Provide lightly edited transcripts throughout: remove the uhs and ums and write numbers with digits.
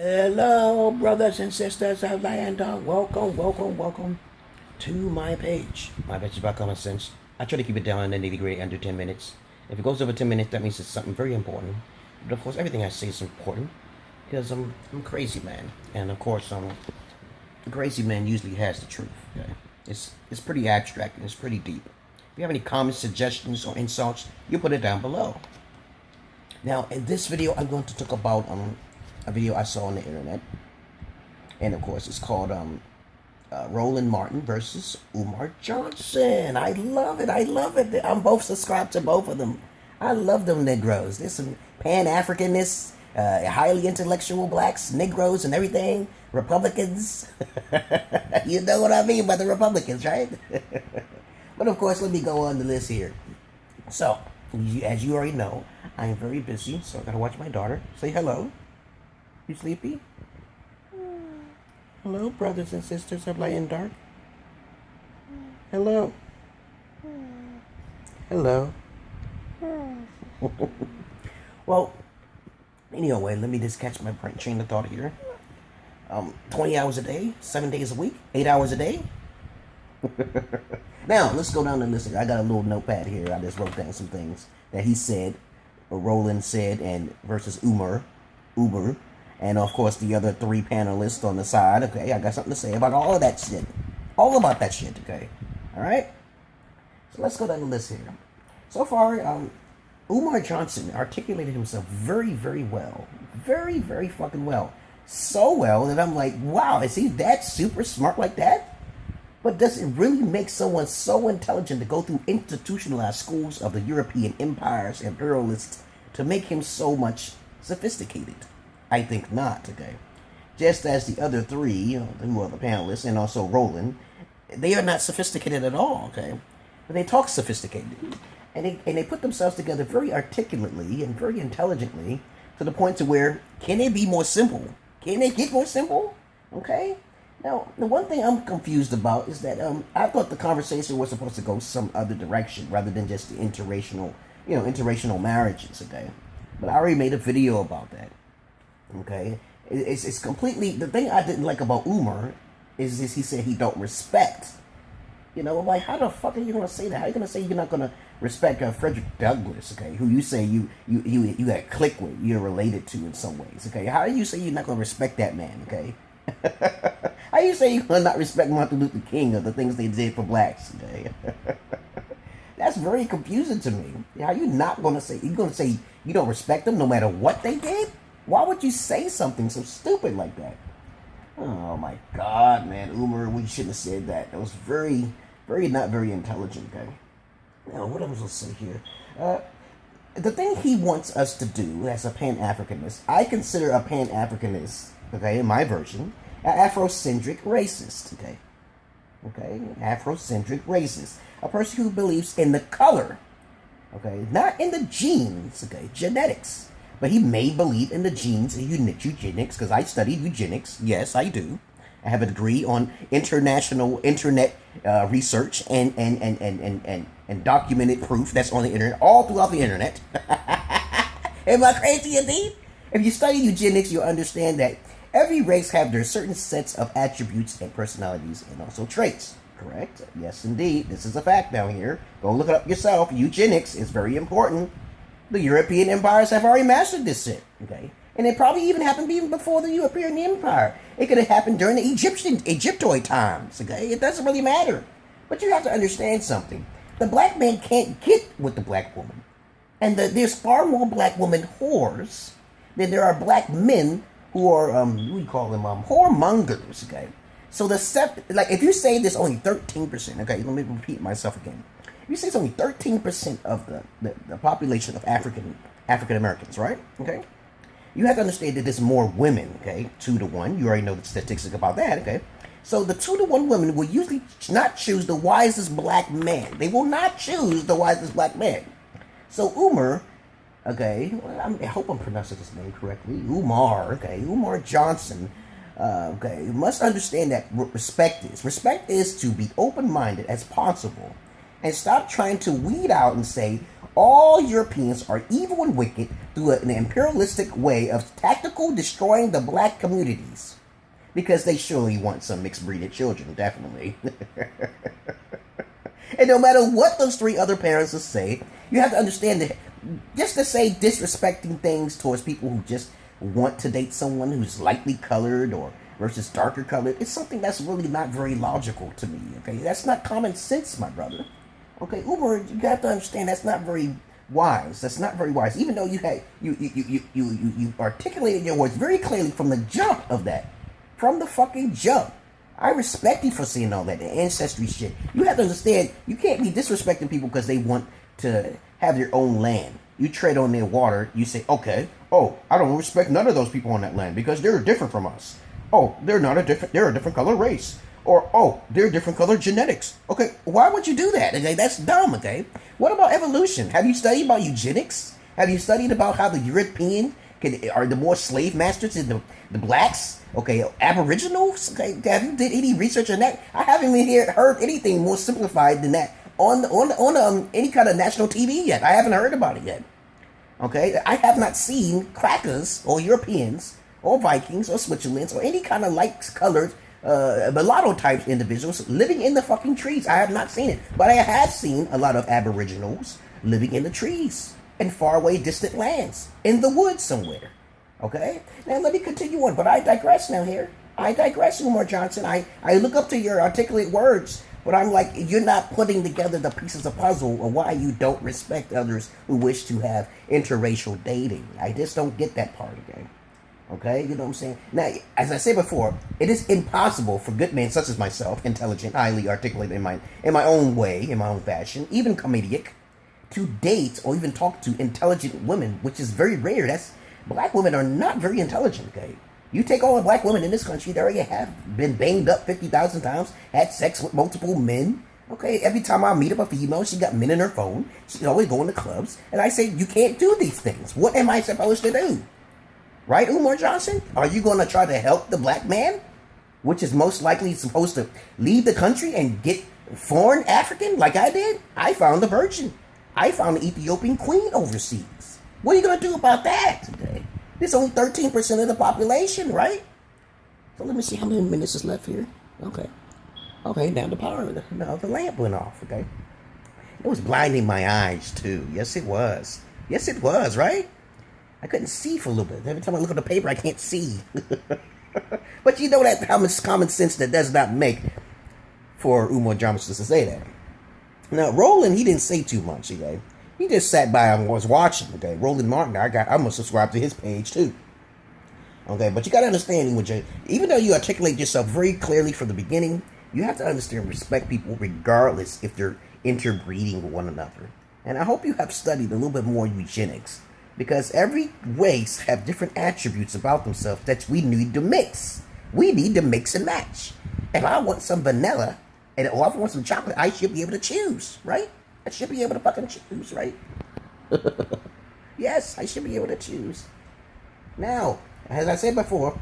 Hello, brothers and sisters of land. Welcome to my page. My page is about common sense. I try to keep it down in the nitty-gritty under 10 minutes. If it goes over 10 minutes, that means it's something very important. But of course, everything I say is important because I'm crazy man, and of course, a crazy man usually has the truth. Okay? It's pretty abstract and it's pretty deep. If you have any comments, suggestions, or insults, you put it down below. Now, in this video, I'm going to talk about a video I saw on the internet, and of course it's called Roland Martin versus Umar Johnson. I love it. I'm both subscribed to both of them. I love them Negroes. There's some Pan-Africanists, highly intellectual blacks, Negroes and everything, Republicans. You know what I mean by the Republicans, right? But of course, let me go on the list here. So, as you already know, I am very busy, so I gotta watch my daughter. Say hello. You sleepy? Hello, brothers and sisters of light and dark. Hello. Hello. Well, anyway, let me just catch my train of thought here. 20 hours a day, 7 days a week, 8 hours a day. Now, let's go down the list. I got a little notepad here. I just wrote down some things that he said, or Roland said, and versus Umar. And of course, the other three panelists on the side. Okay, I got something to say about all of that shit. All about that shit, okay? Alright? So let's go down the list here. So far, Umar Johnson articulated himself very, very well. Very, very fucking well. So well that I'm like, wow, is he that super smart like that? But does it really make someone so intelligent to go through institutionalized schools of the European empires and imperialists to make him so much sophisticated? I think not, okay? Just as the other three, who are the panelists, and also Roland, they are not sophisticated at all, okay? But they talk sophisticated. And they put themselves together very articulately and very intelligently to the point to where, can they be more simple? Can they get more simple? Okay? Now, the one thing I'm confused about is that I thought the conversation was supposed to go some other direction rather than just the interracial marriages, okay? But I already made a video about that. Okay, it's completely, the thing I didn't like about Umar is this: he said he don't respect. I'm like, how the fuck are you gonna say that? How are you gonna say you're not gonna respect Frederick Douglass? Okay, who you say you got click with, you're related to in some ways. Okay, how do you say you're not gonna respect that man? Okay, how you say you're gonna not respect Martin Luther King or the things they did for blacks? Okay. That's very confusing to me. How you not gonna say, you're gonna say you don't respect them no matter what they did? Why would you say something so stupid like that? Oh my God, man. Umar, we shouldn't have said that. That was very, very not very intelligent, okay? Now, what am I supposed to say here? The thing he wants us to do as a Pan-Africanist, I consider a Pan-Africanist, okay, in my version, an Afrocentric racist, okay? Okay? Afrocentric racist. A person who believes in the color, okay? Not in the genes, okay? Genetics. But he may believe in the genes and eugenics, because I studied eugenics. Yes, I do. I have a degree on international internet research and documented proof that's on the internet, all throughout the internet. Am I crazy indeed? If you study eugenics, you'll understand that every race have their certain sets of attributes and personalities and also traits. Correct? Yes, indeed. This is a fact down here. Go look it up yourself. Eugenics is very important. The European empires have already mastered this shit, okay? And it probably even happened even before the European Empire. It could have happened during the Egyptoid times, okay? It doesn't really matter. But you have to understand something. The black man can't get with the black woman. And there's far more black women whores than there are black men who are, we call them whoremongers, okay? So if you say there's only 13%, okay, let me repeat myself again. You say it's only 13% of the population of African Americans, right? Okay. You have to understand that there's more women, okay? 2-to-1. You already know the statistics about that, okay? So the 2-to-1 women will usually not choose the wisest black man. They will not choose the wisest black man. So Umar, okay, well, I hope I'm pronouncing his name correctly. Umar, okay, Umar Johnson, okay, you must understand that respect is. Respect is to be open-minded as possible. And stop trying to weed out and say, all Europeans are evil and wicked through an imperialistic way of tactical destroying the black communities. Because they surely want some mixed breeded children, definitely. And no matter what those three other parents will say, you have to understand that just to say disrespecting things towards people who just want to date someone who's lightly colored or versus darker colored, it's something that's really not very logical to me, okay? That's not common sense, my brother. Okay, Umar, you have to understand that's not very wise. That's not very wise. Even though you articulated your words very clearly from the jump of that. From the fucking jump. I respect you for saying all that, the ancestry shit. You have to understand, you can't be disrespecting people because they want to have their own land. You tread on their water, you say, okay, oh, I don't respect none of those people on that land because they're different from us. Oh, they're a different color race. Or, oh, they're different color genetics. Okay, why would you do that? Okay, that's dumb, okay? What about evolution? Have you studied about eugenics? Have you studied about how the European are the more slave masters than the blacks? Okay, aboriginals? Okay, have you did any research on that? I haven't even heard anything more simplified than that on any kind of national TV yet. I haven't heard about it yet. Okay, I have not seen crackers or Europeans or Vikings or Switzerlands or any kind of light-colored mulatto type individuals living in the fucking trees. I have not seen it, but I have seen a lot of aboriginals living in the trees in faraway distant lands in the woods somewhere. Okay, now let me continue on, but I digress now here. I digress, Umar Johnson. I look up to your articulate words, but I'm like, you're not putting together the pieces of puzzle of why you don't respect others who wish to have interracial dating. I just don't get that part again. Okay, you know what I'm saying? Now, as I said before, it is impossible for good men such as myself, intelligent, highly articulate in my own way, in my own fashion, even comedic, to date or even talk to intelligent women, which is very rare. Black women are not very intelligent, okay? You take all the black women in this country, they already have been banged up 50,000 times, had sex with multiple men. Okay, every time I meet up a female, she got men in her phone. She's always going to clubs. And I say, you can't do these things. What am I supposed to do? Right, Umar Johnson? Are you going to try to help the black man, which is most likely supposed to leave the country and get foreign African like I did? I found the virgin. I found the Ethiopian queen overseas. What are you going to do about that today? There's only 13% of the population, right? So let me see how many minutes is left here. Okay. Okay, now the lamp went off, okay? It was blinding my eyes, too. Yes, it was. Yes, it was, right? I couldn't see for a little bit. Every time I look at the paper, I can't see. But you know that how much common sense that does not make for Umar Johnson to say that. Now, Roland, he didn't say too much, okay? He just sat by and was watching, okay? Roland Martin, I'm going to subscribe to his page, too. Okay, but you got to understand, even though you articulate yourself very clearly from the beginning, you have to understand and respect people regardless if they're interbreeding with one another. And I hope you have studied a little bit more eugenics. Because every race have different attributes about themselves that we need to mix. We need to mix and match. If I want some vanilla, or if I want some chocolate, I should be able to choose, right? I should be able to fucking choose, right? Yes, I should be able to choose. Now, as I said before,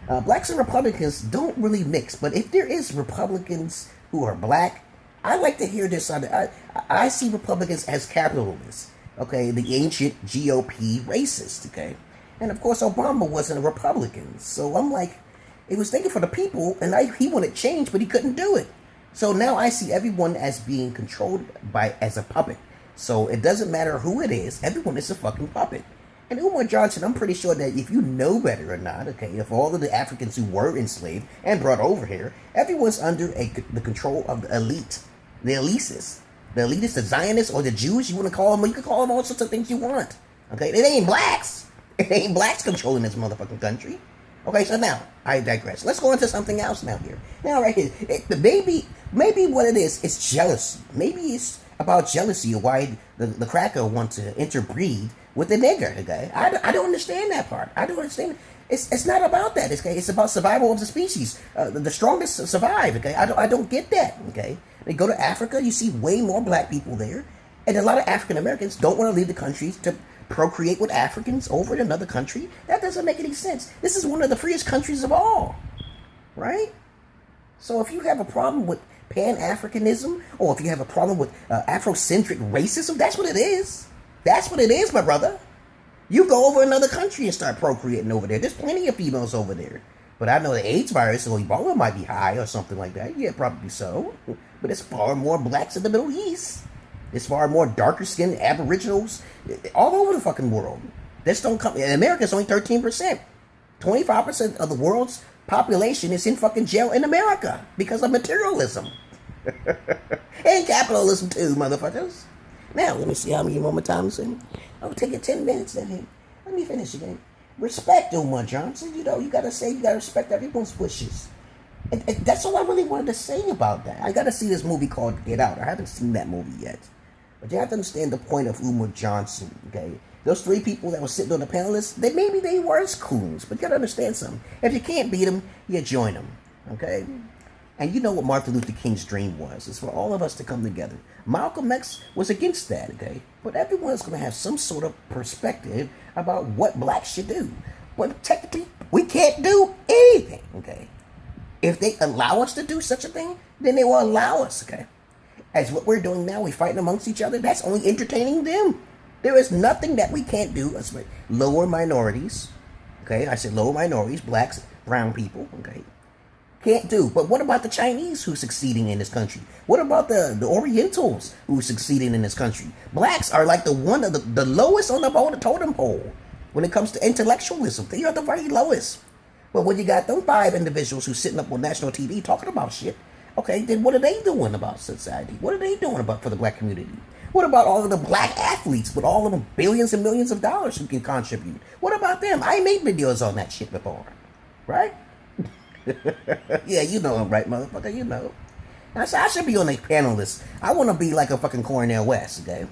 blacks and Republicans don't really mix. But if there is Republicans who are black, I like to hear this. I see Republicans as capitalists. Okay, the ancient GOP racist, okay? And of course, Obama wasn't a Republican. So I'm like, it was thinking for the people, and he wanted change, but he couldn't do it. So now I see everyone as being controlled as a puppet. So it doesn't matter who it is, everyone is a fucking puppet. And Umar Johnson, I'm pretty sure that if you know better or not, okay, if all of the Africans who were enslaved and brought over here, everyone's under the control of the elite, the elitists. The elitists, the Zionists, or the Jews, you want to call them, you can call them all sorts of things you want. Okay, it ain't blacks. It ain't blacks controlling this motherfucking country. Okay, so now, I digress. Let's go into something else now here. Now, right here, maybe what it is jealousy. Maybe it's about jealousy of why the cracker wants to interbreed with the nigger, okay? I don't understand that part. I don't understand. It's not about that, okay? It's about survival of the species. The strongest survive, okay? I don't get that, okay? They go to Africa, you see way more black people there, and a lot of African Americans don't want to leave the country to procreate with Africans over in another country. That doesn't make any sense. This is one of the freest countries of all, right? So if you have a problem with Pan-Africanism, or if you have a problem with Afrocentric racism, that's what it is. That's what it is, my brother. You go over another country and start procreating over there. There's plenty of females over there. But I know the AIDS virus or Ebola might be high or something like that. Yeah, probably so. But it's far more blacks in the Middle East. It's far more darker skinned aboriginals all over the fucking world. This don't come. In America, it's only 13%. 25% of the world's population is in fucking jail in America because of materialism. And capitalism too, motherfuckers. Now, let me see how many more times. I'll take it 10 minutes then. Let me finish again. Respect Umar Johnson. You gotta respect everyone's wishes. And that's all I really wanted to say about that. I gotta see this movie called Get Out. I haven't seen that movie yet. But you have to understand the point of Umar Johnson, okay? Those 3 people that were sitting on the panelists, maybe they were coons, but you gotta understand something. If you can't beat them, you join them, okay? And you know what Martin Luther King's dream was. It's for all of us to come together. Malcolm X was against that, okay? But everyone's going to have some sort of perspective about what blacks should do. But technically, we can't do anything, okay? If they allow us to do such a thing, then they will allow us, okay? As what we're doing now, we're fighting amongst each other, that's only entertaining them. There is nothing that we can't do. Lower minorities, okay? I said lower minorities, blacks, brown people, okay? Can't do. But what about the Chinese who's succeeding in this country? What about the Orientals who's succeeding in this country? Blacks are like one of the lowest on the totem pole when it comes to intellectualism. They are the very lowest. But when you got them 5 individuals who's sitting up on national TV talking about shit, okay, then what are they doing about society? What are they doing for the black community? What about all of the black athletes with all of them billions and millions of dollars who can contribute? What about them? I made videos on that shit before, right? Yeah, you know I'm right, motherfucker, you know. I should be on a panelist. I want to be like a fucking Cornell West, okay?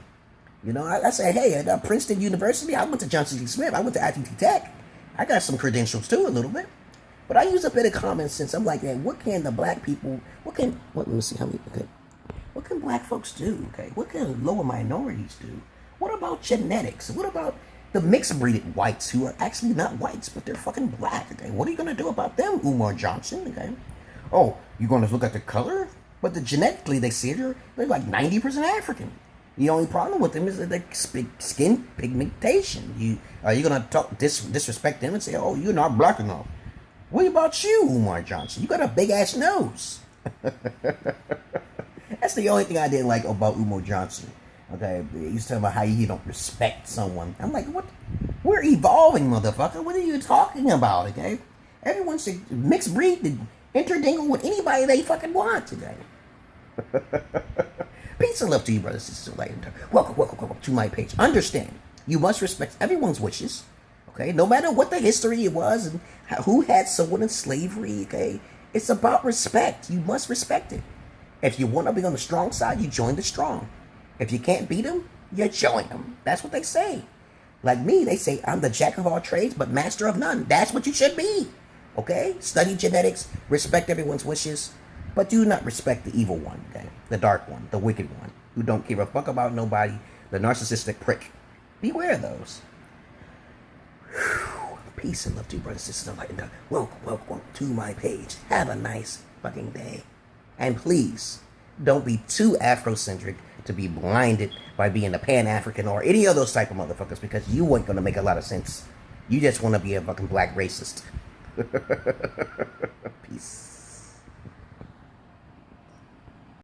You know, I say, hey, at Princeton University, I went to Johnson C. Smith, I went to ITT Tech. I got some credentials too, a little bit. But I use a bit of common sense. I'm like, man, what can the black people, let me see how many, okay. What can black folks do, okay? What can lower minorities do? What about genetics? What about the mixed breeded whites who are actually not whites, but they're fucking black, okay? What are you going to do about them, Umar Johnson, okay? Oh, you're going to look at the color? But genetically, they say they're like 90% African. The only problem with them is that they skin pigmentation. Are you going to disrespect them and say, oh, you're not black enough? What about you, Umar Johnson? You got a big-ass nose. That's the only thing I didn't like about Umar Johnson. Okay, he's talking about how you don't respect someone. I'm like, what? We're evolving, motherfucker. What are you talking about, okay? Everyone's a mixed breed to intermingle with anybody they fucking want today. Peace and love to you, brothers and sisters. Welcome to my page. Understand, you must respect everyone's wishes, okay? No matter what the history it was and who had someone in slavery, okay? It's about respect. You must respect it. If you want to be on the strong side, you join the strong. If you can't beat them, you join them. That's what they say. Like me, they say, I'm the jack of all trades, but master of none. That's what you should be. Okay? Study genetics, respect everyone's wishes, but do not respect the evil one, okay? The dark one, the wicked one, who don't give a fuck about nobody, the narcissistic prick. Beware of those. Whew. Peace and love to you, brothers and sisters. Welcome to my page. Have a nice fucking day. And please, don't be too Afrocentric to be blinded by being a Pan-African or any of those type of motherfuckers, because you ain't gonna make a lot of sense. You just want to be a fucking black racist. Peace.